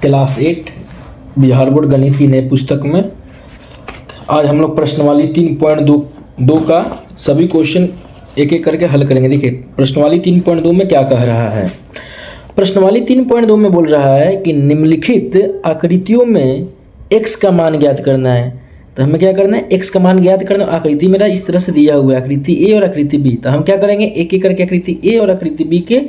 Class 8 Bihar board गणित की नई पुस्तक में आज हम लोग प्रश्नवाली 3.2 का सभी क्वेश्चन एक एक करके हल करेंगे। देखिए प्रश्नवाली 3.2 में क्या कह रहा है। प्रश्नवाली 3.2 में बोल रहा है कि निम्नलिखित आकृतियों में x का मान ज्ञात करना है। तो हमें क्या करना है, x का मान ज्ञात करना। आकृति मेरा इस तरह से दिया हुआ है, आकृति a और आकृति b। तो हम क्या करेंगे, एक एक करके आकृति a और आकृति b के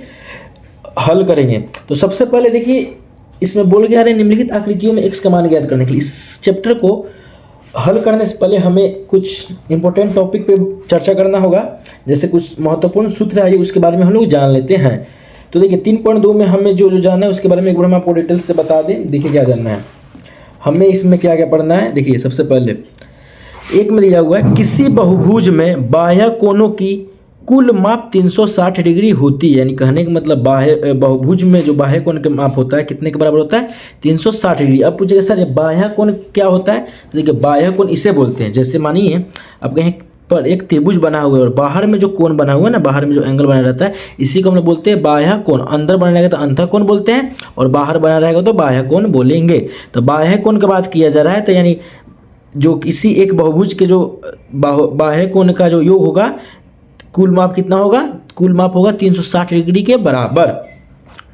हल करेंगे। तो सबसे पहले देखिए इसमें बोल गया है निम्नलिखित आकृतियों में x का मान ज्ञात करने के लिए। इस चैप्टर को हल करने से पहले हमें कुछ इंपॉर्टेंट टॉपिक पे चर्चा करना होगा, जैसे कुछ महत्वपूर्ण सूत्र है उसके बारे में हम लोग जान लेते हैं। तो देखिए 3.2 में हमें जो जानना है उसके बारे में एक बार हम आपको डिटेल्स से बता दें। देखिए क्या जानना है हमें, इसमें क्या क्या पढ़ना है। देखिए सबसे पहले एक में दिया हुआ है किसी बहुभुज में बाह्य कोणों की कुल माप 360 डिग्री होती है। यानी कहने का मतलब बाह्य बहुभुज में जो बाह्य कोण का माप होता है कितने के बराबर होता है, 360 डिग्री। अब पूछेगा सर ये बाह्य कोण क्या होता है। तो देखिए बाह्य कोण इसे बोलते हैं, जैसे मानिए अब कहीं पर एक त्रिभुज बना हुआ है और बाहर में जो कोण बना हुआ है ना, बाहर में जो एंगल बना रहता है इसी को हम लोग बोलते हैं बाह्य कोण। अंदर बना रहेगा तो अंतः कोण बोलते हैं और बाहर बना रहेगा तो बाह्य कोण बोलेंगे। तो बाह्य कोण की बात किया जा रहा है, तो यानी जो किसी एक बहुभुज के जो बाह्य कोण का जो योग होगा कुल माप कितना होगा, कुल माप होगा 360 डिग्री के बराबर।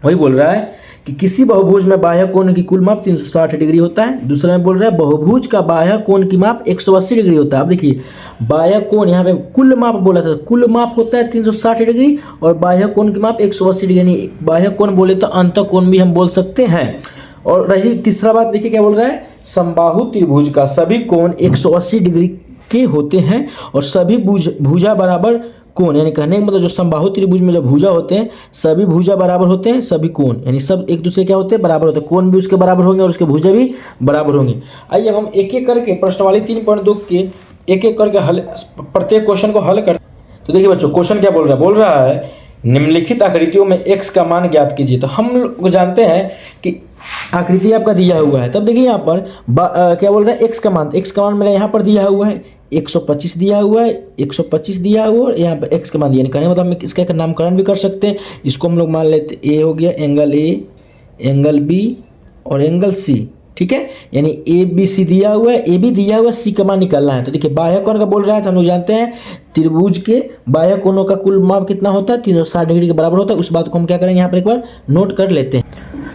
वही बोल रहा है कि किसी बहुभुज में बाह्य कोण की कुल माप 360 डिग्री होता है। दूसरा में बोल रहा है बहुभुज का बाह्य कोण की माप 180 डिग्री होता है। अब देखिए बाह्य कोण यहाँ पे कुल माप बोला था, कुल माप होता है 360 डिग्री और बाह्य कोण की माप 180 डिग्री। यानी बाह्य कोण बोले तो अंतः कोण भी हम बोल सकते हैं। और रही तीसरा बात, देखिए क्या बोल रहा है, समबाहु त्रिभुज का सभी कोण 180 डिग्री के होते हैं और सभी भुजा बराबर कोण। यानी कहने का मतलब जो समबाहु त्रिभुज में जो भुजा होते हैं सभी भुजा बराबर होते हैं, सभी कोण यानी सब एक दूसरे क्या होते हैं, बराबर होते हैं। कोण भी उसके बराबर होंगे और उसके भुजा भी बराबर होंगे। आइए अब हम एक एक करके प्रश्नवाली 3.2 के एक एक करके हल, प्रत्येक क्वेश्चन को हल कर। तो देखिए बच्चों क्वेश्चन क्या बोल रहा है निम्नलिखित आकृतियों में x का मान ज्ञात कीजिए। तो हम लोग जानते हैं कि आकृति आपका दिया हुआ है। तब देखिए यहाँ पर क्या बोल रहा है, x का मान मेरा यहाँ पर दिया हुआ है 125 दिया हुआ है, 125 दिया हुआ है और यहाँ पर x का मान दिया। कहने मतलब हम इसका एक नामकरण भी कर सकते हैं। इसको हम लोग मान लेते a हो गया, एंगल a, एंगल b और एंगल c। ठीक है, यानी ए बी सी दिया हुआ है, ए बी दिया हुआ है, सी का मान निकालना है। तो देखिए बाह्य कोण का बोल रहा है, तो हम लोग जानते हैं त्रिभुज के बाह्य कोणों का कुल माप कितना होता है, 360 डिग्री के बराबर होता है। उस बात को हम क्या करेंगे यहाँ पर एक बार नोट कर लेते हैं।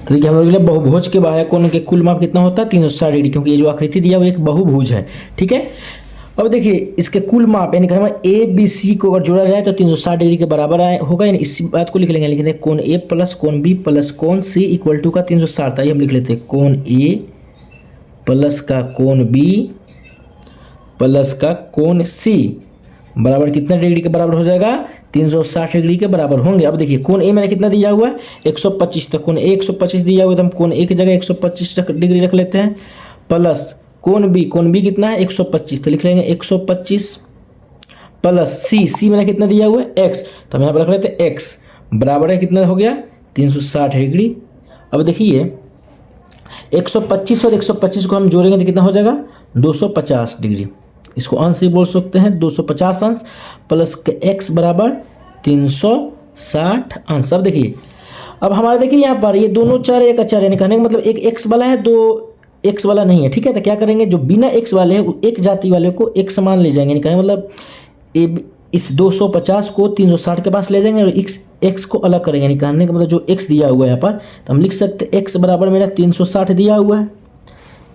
तो देखिए हम लोग बहुभुज के बाह्य कोण के कुल माप कितना होता है, 360 डिग्री, क्योंकि ये जो आकृति दिया हुआ एक बहुभुज है। ठीक है, अब देखिए इसके कुल माप यानी कि ए बी सी को अगर जोड़ा जाए तो 360 डिग्री के बराबर होगा। यानी इसी बात को लिख लेंगे, लिखेंगे कोण ए प्लस कोण बी प्लस कोण सी इक्वल टू का 360। आइए हम लिख लेते हैं कोण ए प्लस का कोण बी प्लस का कोण सी बराबर कितना डिग्री के बराबर हो जाएगा, 360 डिग्री के बराबर होंगे। अब देखिए कोण ए मैंने कितना दिया हुआ है 125, तक कोण ए 125 दिया हुआ है, तो हम कोण ए की जगह 125 डिग्री रख लेते हैं प्लस कोण बी कितना है 125, तो लिख लेंगे 125 प्लस सी मैंने कितना दिया हुआ है x, तो हम यहाँ पर रख लेते हैं x बराबर है कितना हो गया 360 डिग्री। अब देखिए 125 और 125 को हम जोड़ेंगे तो कितना हो जाएगा 250 डिग्री। इसको अंश भी बोल सकते हैं 250 अंश प्लस x बराबर 360 अंश। अब देखिए अब हमारे देखिए यहाँ पर ये दोनों चार एक अचार यानी कहने का मतलब एक x वाला है, दो x वाला नहीं है। ठीक है, तो क्या करेंगे जो बिना x वाले हैं एक जाति वाले को एक समान ले जाएंगे। कहने मतलब इस 250 को 360 के पास ले जाएंगे और x को अलग करेंगे। यानी कहने का मतलब जो x दिया हुआ है यहाँ पर, तो हम लिख सकते हैं x बराबर मेरा 360 दिया हुआ है,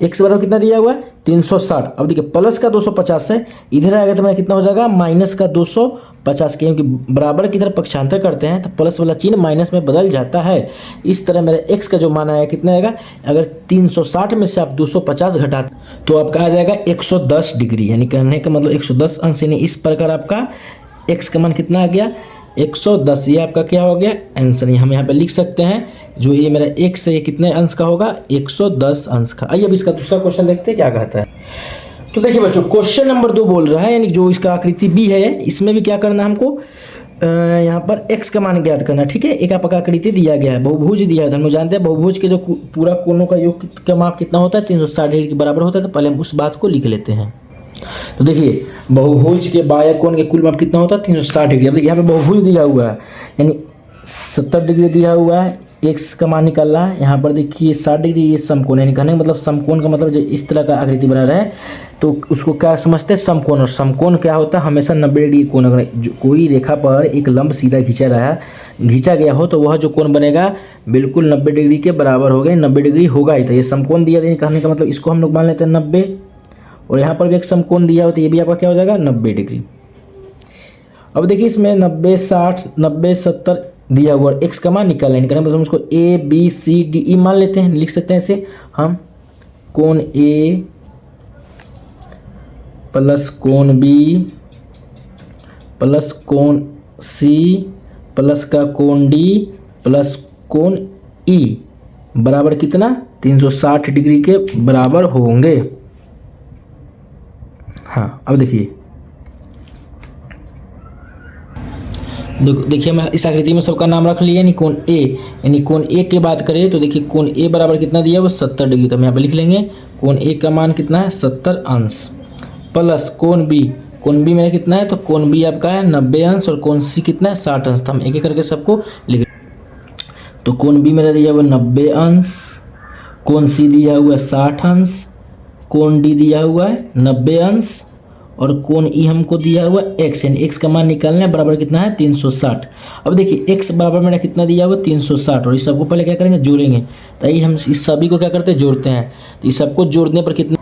x बराबर कितना दिया हुआ है 360। अब देखिए प्लस का 250 है, इधर आएगा तो मेरा कितना हो जाएगा माइनस का 250, क्योंकि बराबर की तरफ पक्षांतर करते हैं तो प्लस वाला चिन्ह माइनस में बदल जाता है। इस तरह मेरा x का जो मान आएगा कितना आएगा, अगर 360 में से आप 250 घटा तो आपका आ जाएगा 110 डिग्री। यानी कहने का मतलब 110 अंश। यानी इस प्रकार आपका x का मान कितना आ गया 110। ये आपका क्या हो गया आंसर। हम यहाँ पे लिख सकते हैं जो ये मेरा x है ये कितने अंश का होगा 110 अंश का। आइए अब इसका दूसरा क्वेश्चन देखते हैं क्या कहता है। तो देखिए बच्चों क्वेश्चन नंबर 2 बोल रहा है, यानी जो इसका आकृति b है इसमें भी क्या करना है हमको, यहाँ पर x का मान ज्ञात करना। ठीक है, एक आपका आकृति दिया गया है, बहुभुज दिया है। हम लोग जानते हैं बहुभुज के जो पूरा कोणों का योग का माप कितना होता है 360 डिग्री के बराबर होता है। तो पहले हम उस बात को लिख लेते हैं। तो देखिए बहुभुज के बाह्य कोण के कुल माप कितना होता है 360 डिग्री। अब देखिए यहाँ पे बहुभुज दिया हुआ है, यानी 70 डिग्री दिया हुआ है, एक्स का मान निकालना है। यहाँ पर देखिए 60 डिग्री ये समकोण है, यानी कहने का मतलब समकोण का मतलब जो इस तरह का आकृति बना रहा है तो उसको क्या समझते हैं, समकोण। और समकोण क्या होता है, हमेशा 90 डिग्री कोण। अगर कोई रेखा पर एक लंब सीधा खींचा गया हो तो वह जो कोण बनेगा बिल्कुल 90 डिग्री के बराबर होगा, 90 डिग्री होगा ही। तो ये समकोण दिया था, कहने का मतलब इसको हम लोग मान लेते हैं 90, और यहाँ पर भी एक समकोण दिया हो तो ये भी आपका क्या हो जाएगा 90 डिग्री। अब देखिए इसमें 90, 60, 90, 70 दिया हुआ, एक्स का मान निकालना है, मतलब हम उसको A B C D E मान लेते हैं, लिख सकते हैं इसे हम। कोण ए प्लस कोण बी प्लस कोण सी प्लस का कोण डी प्लस कोण ई बराबर कितना 360 डिग्री के बराबर होंगे। हाँ अब देखिए देखिए मैं इस आकृति में सबका नाम रख लिया, यानी कोण ए, यानी कोण ए की बात करें तो देखिए कोण ए बराबर कितना दिया है वो 70 डिग्री। तो हम यहाँ पे लिख लेंगे कोण ए का मान कितना है 70 अंश, प्लस कोण बी मेरा कितना है, तो कोण बी आपका है 90 अंश, और कोण सी कितना है 60 अंश। तो हम एक एक करके सबको लिख, तो कोण बी मेरा दिया हुआ 90 अंश, कोण सी दिया हुआ है 60 अंश, कोण डी दिया हुआ है 90 अंश, और कोण ई हमको दिया हुआ एक्स, यानी एक्स का मान निकालना है बराबर कितना है 360। अब देखिए एक्स बराबर मेरा कितना दिया हुआ 360, और इस सबको पहले क्या करेंगे जोड़ेंगे। तो ये हम इस सभी को क्या करते हैं जोड़ते हैं, तो इस सबको जोड़ने पर कितना,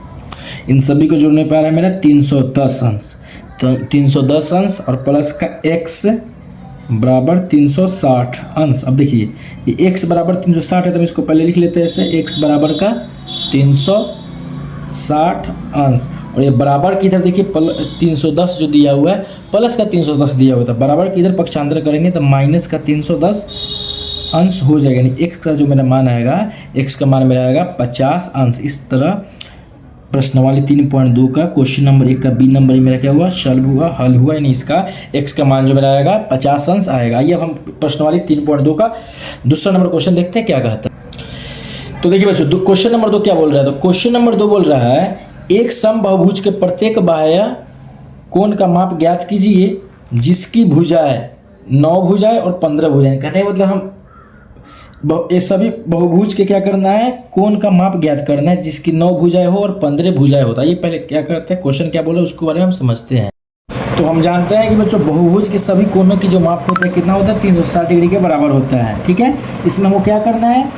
इन सभी को जोड़ने पर आ रहा है मेरा 310 अंश। तो 310 अंश और प्लस का एक्स बराबर 360 अंश। अब देखिए ये एक्स बराबर 360 है तो हम इसको पहले लिख लेते हैं ऐसे, एक्स बराबर का 360 अंश, और ये बराबर की इधर देखिए 310 जो दिया हुआ है प्लस का 310 दिया हुआ था, बराबर की इधर पक्षांतर करेंगे तो माइनस का 310 अंश हो जाएगा, यानी एक्स का जो मेरा मान आएगा, एक्स का मान मेरा आएगा 50 अंश। इस तरह प्रश्नवाली 3.2 का क्वेश्चन नंबर 1 का बी नंबर मेरा क्या हुआ, सॉल्व हुआ, हल हुआ, यानी इसका एक्स का मान जो मेरा आएगा 50 अंश आएगा। आइए अब हम प्रश्नवाली 3.2 का दूसरा नंबर क्वेश्चन देखते हैं क्या कहता है। तो देखिए बच्चों क्वेश्चन नंबर 2 क्या बोल रहा है, तो क्वेश्चन नंबर 2 बोल रहा है एक समबाहुभुज के प्रत्येक बाह्य कोण का माप ज्ञात कीजिए जिसकी भुजाएं 9 भुजाएं और 15 भुजाएं। कहने का मतलब हम ये सभी बहुभुज के क्या करना है, कोण का माप ज्ञात करना है जिसकी 9 भुजाएं हो और 15 भुजाएं होता है। ये पहले क्या करते हैं, क्वेश्चन क्या बोले उसके बारे में हम समझते हैं। तो हम जानते हैं कि बच्चों बहुभुज के सभी कोणों की जो माप होता है कितना होता है 360 डिग्री के बराबर होता है। ठीक है, इसमें हमको क्या करना है,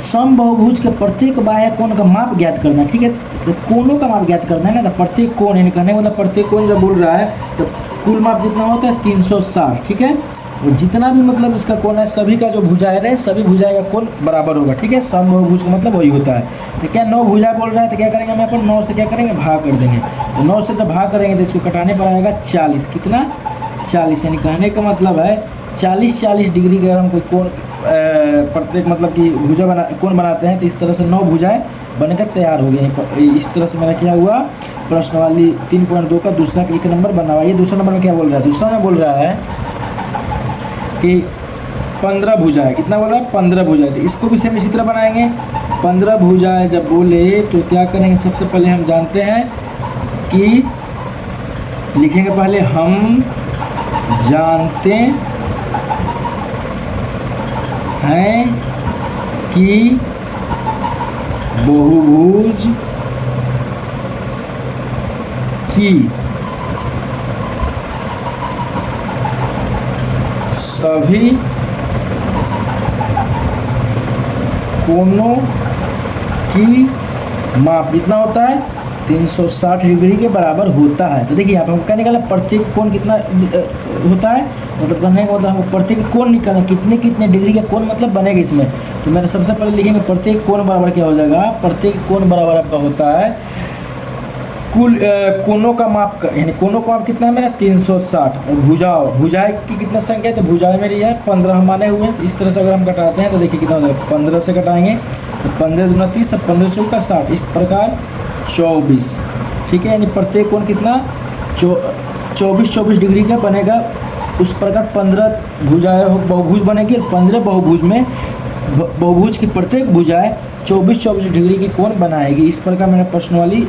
समबाहुभुज के प्रत्येक बाह्य कोण का माप ज्ञात करना है। ठीक है, तो कोणों का माप ज्ञात करना है ना, तो प्रत्येक कोण यानी कहने मतलब प्रत्येक कोण जब बोल रहा है तो कुल माप जितना होता है 360। ठीक है, और जितना भी मतलब इसका कोण है सभी का जो भुजाएं रहे सभी भुजाएं का कोण बराबर होगा। ठीक है, समबाहुभुज का मतलब वही होता है। तो क्या 9 भुजाएं बोल रहा है तो क्या करेंगे हम यहाँ पर 9 से क्या करेंगे भाग कर देंगे, तो 9 से जब भाग करेंगे तो इसको कटाने पर आएगा 40। कितना 40, यानी कहने का मतलब है 40 डिग्री का हम कोई कोण प्रत्येक मतलब कि कोण बनाते हैं तो इस तरह से 9 भुजाएं बनकर तैयार हो गई। इस तरह से मेरा क्या हुआ, प्रश्नवाली 3.2 का दूसरा 1 नंबर बना हुआ। ये दूसरा नंबर में क्या बोल रहा है, दूसरा में बोल रहा है कि 15 भुजाएं, कितना बोल रहा है 15 भुजाएं। तो इसको भी सेम इसी तरह बनाएंगे। 15 भुजाएं जब बोले तो क्या करेंगे, सबसे पहले हम जानते हैं कि लिखेंगे पहले हम जानते हैं कि बहुभुज की सभी कोणों की माप कितना होता है 360 डिग्री के बराबर होता है। तो देखिए यहाँ पे हमको क्या निकालना, प्रत्येक कोण कितना होता है, मतलब कहने का मतलब हमको प्रत्येक कोण निकालना कितने कितने डिग्री का कोण मतलब बनेगा इसमें। तो मेरा सबसे पहले लिखेंगे प्रत्येक कोण बराबर क्या हो जाएगा, प्रत्येक कोण बराबर आपका होता है कुल कोणों का माप का, यानी कोणों का माप कितना है मेरा 360, और भुजाएं की कितना संख्या है, तो भुजाएं मेरी है 15 माने हुए हैं। इस तरह से अगर हम कटाते हैं तो देखिए कितना हो जाएगा, 15 से कटाएंगे तो 15 दूना 30, 15 चौका 60, इस प्रकार 24। ठीक है, यानी प्रत्येक कोण कितना 24 डिग्री का बनेगा। उस प्रकार 15 भुजाएं बहुभुज बनेगी, और 15 बहुभुज में बहुभुज की प्रत्येक भुजाएं 24 डिग्री की कोण बनाएगी। इस प्रकार मैंने प्रश्नवाली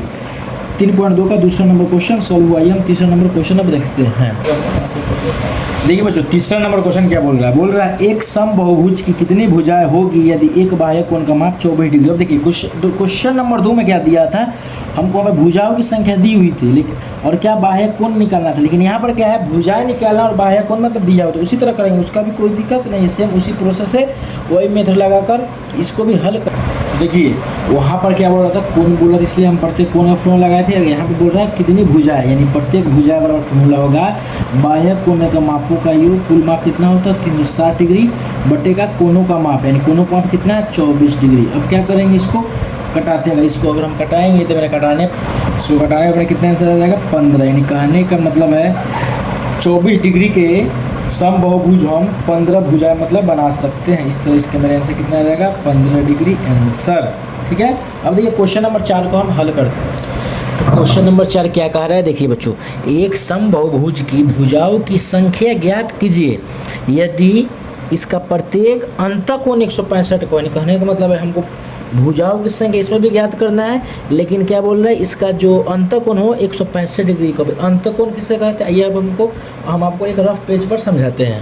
3.2 का दूसरा नंबर क्वेश्चन सॉल्व हुआ। हम तीसरा नंबर क्वेश्चन अब देखते हैं। देखिए बच्चों, तीसरा नंबर क्वेश्चन क्या बोल रहा है? बोल रहा है एक सम बहुभुज की कितनी भुजाएं होगी यदि एक बाह्य कोण का माप 24 डिग्री। अब देखिए क्वेश्चन नंबर 2 में क्या दिया था, हमको हमें भुजाओं की संख्या दी हुई थी, लेकिन और क्या बाह्य कोण निकालना था। लेकिन यहाँ पर क्या है, भुजाएं निकालना और बाह्य कोण मतलब दिया हुआ, तो उसी तरह करेंगे, उसका भी कोई दिक्कत नहीं, सेम उसी प्रोसेस से वही मेथड लगाकर इसको भी हल कर। देखिए वहाँ पर क्या बोल रहा था, कोण बोला था, इसलिए हम प्रत्येक कोण का फॉर्मूला लगाए थे। यहाँ पे बोल रहा है कितनी भुजाएं, यानी प्रत्येक भुजा बराबर फॉर्मूला होगा बाह्य कोण का मापों का योग, कुल माप कितना होता है 360 डिग्री बटे का कोणों का माप, यानी कोणों का माप कितना है 24 डिग्री। अब क्या करेंगे, इसको कटाते हैं। अगर हम कटाएंगे तो मेरे इसको कटाने का कितना आंसर आ जाएगा 15, यानी कहने का मतलब है 24 डिग्री के सम बहुभुज हम 15 भुजाएं मतलब बना सकते हैं। इस तरह इसके मेरे आंसर कितना आ जाएगा 15 डिग्री आंसर। ठीक है, अब देखिए क्वेश्चन नंबर 4 को हम हल करते हैं। क्वेश्चन नंबर 4 क्या कह रहा है, देखिए बच्चों, एक सम बहुभुज की भुजाओं की संख्या ज्ञात कीजिए यदि इसका प्रत्येक अंतःकोण 165 को, यानी कहने का मतलब है हमको भुजाओं की संख्या इसमें भी ज्ञात करना है, लेकिन क्या बोल रहे हैं इसका जो अंतःकोण हो 165 डिग्री का। अंतःकोण किससे कहते हैं, ये अब हम आपको एक रफ पेज पर समझाते हैं।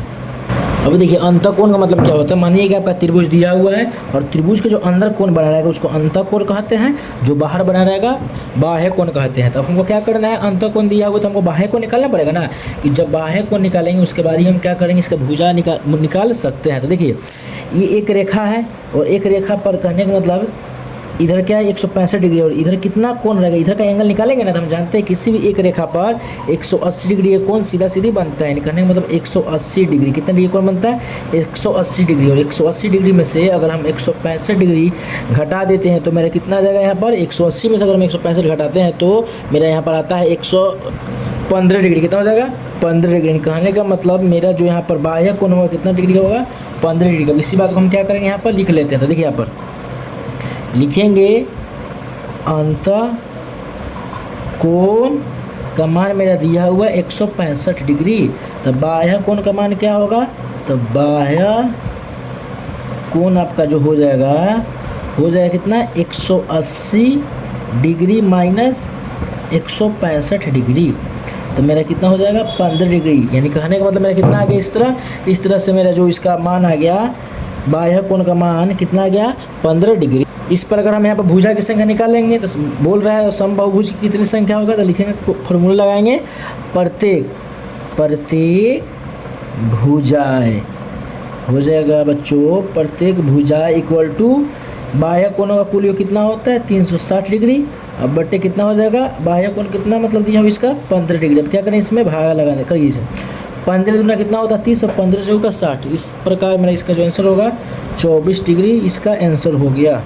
अब देखिए अंतःकोण का मतलब क्या होता है, मानिए कि आपका त्रिभुज दिया हुआ है और त्रिभुज के जो अंदर कोण बना रहेगा उसको अंतःकोण कहते हैं, जो बाहर बना रहेगा बाह्य कोण कहते हैं। तो हमको क्या करना है, अंतःकोण दिया हुआ तो हमको बाह्य कोण निकालना पड़ेगा ना, कि जब बाह्य कोण निकालेंगे उसके बाद ही हम क्या करेंगे, इसका भुजा निकाल सकते हैं। तो देखिए ये एक रेखा है और एक रेखा पर कहने का मतलब इधर क्या है 165 डिग्री और इधर कितना कोण रहेगा, इधर का एंगल निकालेंगे ना, तो हम जानते हैं किसी भी एक रेखा पर 180 डिग्री का कोण सीधा सीधी बनता है। कहने का मतलब 180 डिग्री, कितना डिग्री कोण बनता है 180 डिग्री, और 180 डिग्री में से अगर हम 165 डिग्री घटा देते हैं तो मेरा कितना आ जाएगा, यहाँ पर 180 में से अगर हम 165 घटाते हैं तो मेरा यहाँ पर आता है 115 डिग्री। कितना हो जाएगा 15 डिग्री। कहने का मतलब मेरा जो यहाँ पर बाह्य कोण होगा कितना डिग्री का होगा 15 डिग्री का। इसी बात को हम क्या करेंगे, यहाँ पर लिख लेते हैं। तो देखिए यहाँ पर लिखेंगे अंतःकोण का मान मेरा दिया हुआ 165 डिग्री, तो बाह्य कोण का मान क्या होगा, तो बाह्य कोण आपका जो हो जाएगा कितना 180 डिग्री माइनस 165 डिग्री, तो मेरा कितना हो जाएगा 15 डिग्री। यानी कहने का मतलब मेरा कितना आ गया, इस तरह से मेरा जो इसका मान आ गया, बाह्य कोण का मान कितना आ गया 15 डिग्री। इस पर अगर हम यहाँ पर भुजा की संख्या निकालेंगे तो बोल रहा है सम बहुभुज की कितनी संख्या होगा, तो लिखेंगे फॉर्मूला लगाएंगे प्रत्येक भुजाएं हो जाएगा बच्चों, प्रत्येक भुजा इक्वल टू बाह्य कोणों का कुल योग कितना होता है 360 डिग्री, अब बट्टे कितना हो जाएगा, बाह्य कोण कितना मतलब दिया हो इसका 15 डिग्री। अब क्या करें, इसमें भागा लगाने करिए इसे, 15 दूना कितना होता है 30 और 15 से होगा 60। इस प्रकार मेरा इसका जो आंसर होगा 24 डिग्री इसका आंसर हो गया।